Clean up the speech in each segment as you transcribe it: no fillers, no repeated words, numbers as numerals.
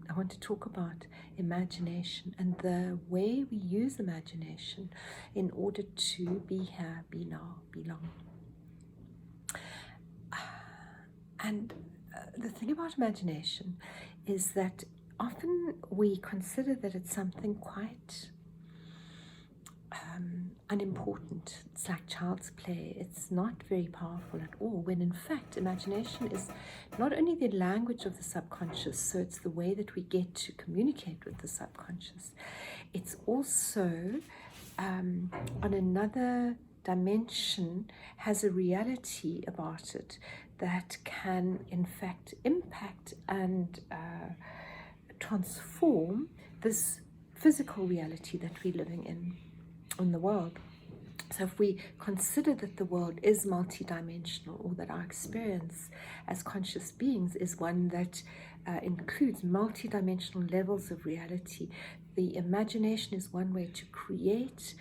I want to talk about imagination and the way we use imagination in order to be here, be now, belong. And the thing about imagination is that often we consider that it's something quite unimportant. It's like child's play. It's not very powerful at all, when in fact imagination is not only the language of the subconscious, so it's the way that we get to communicate with the subconscious. It's also on another dimension, has a reality about it that can in fact impact and transform this physical reality that we're living in the world. So if we consider that the world is multidimensional, or that our experience as conscious beings is one that includes multidimensional levels of reality, the imagination is one way to create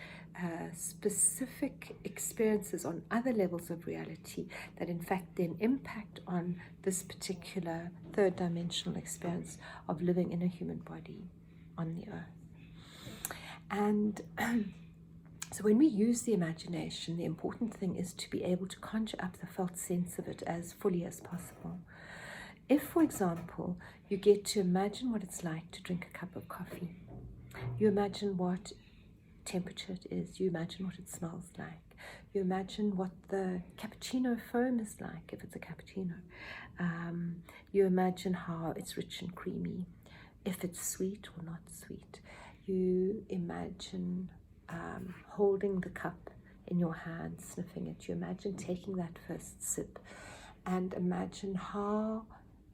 specific experiences on other levels of reality that in fact then impact on this particular third dimensional experience of living in a human body on the earth. And so when we use the imagination, the important thing is to be able to conjure up the felt sense of it as fully as possible. If, for example, you get to imagine what it's like to drink a cup of coffee, you imagine what temperature it is, you imagine what it smells like, you imagine what the cappuccino foam is like, if it's a cappuccino, you imagine how it's rich and creamy, if it's sweet or not sweet, you imagine holding the cup in your hand, sniffing it, you imagine taking that first sip, and imagine how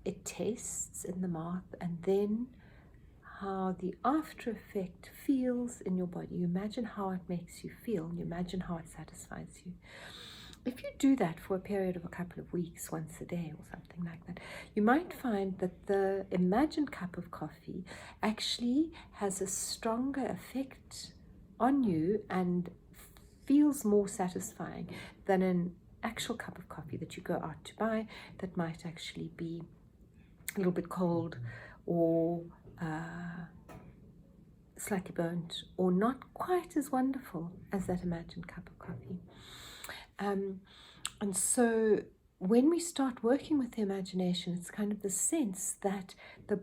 it tastes in the mouth, and then how the after effect feels in your body. You imagine how it makes you feel, and you imagine how it satisfies you. If you do that for a period of a couple of weeks, once a day or something like that, you might find that the imagined cup of coffee actually has a stronger effect on you and feels more satisfying than an actual cup of coffee that you go out to buy that might actually be a little bit cold, or slightly burnt, or not quite as wonderful as that imagined cup of coffee. And so when we start working with the imagination, it's kind of the sense that the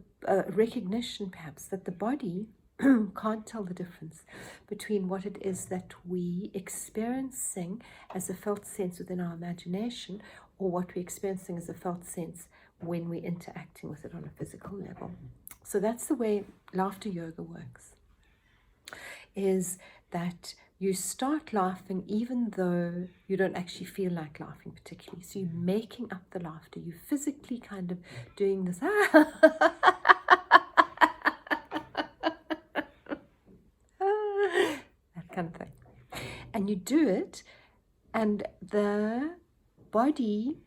recognition perhaps that the body can't tell the difference between what it is that we experiencing as a felt sense within our imagination, or what we're experiencing as a felt sense when we're interacting with it on a physical level. So that's the way laughter yoga works, is that you start laughing even though you don't actually feel like laughing particularly. So you're making up the laughter. You're physically kind of doing this that kind of thing. And you do it, and the body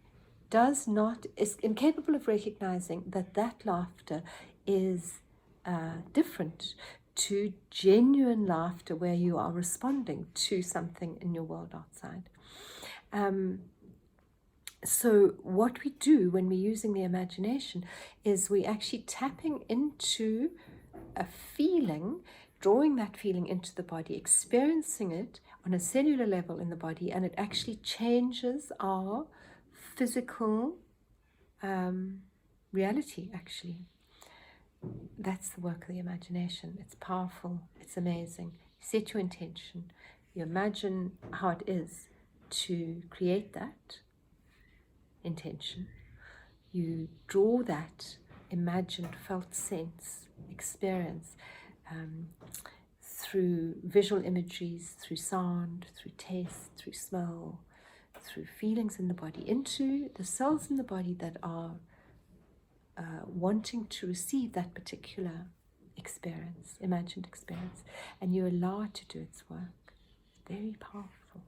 is incapable of recognizing that that laughter is different to genuine laughter, where you are responding to something in your world outside. So what we do when we're using the imagination is we actually tapping into a feeling, drawing that feeling into the body, experiencing it on a cellular level in the body, and it actually changes our physical reality, actually. That's the work of the imagination. It's powerful. It's amazing. You set your intention. You imagine how it is to create that intention. You draw that imagined felt sense, experience, through visual imageries, through sound, through taste, through smell, through feelings in the body, into the cells in the body that are wanting to receive that particular experience, imagined experience, and you allow it to do its work. Very powerful.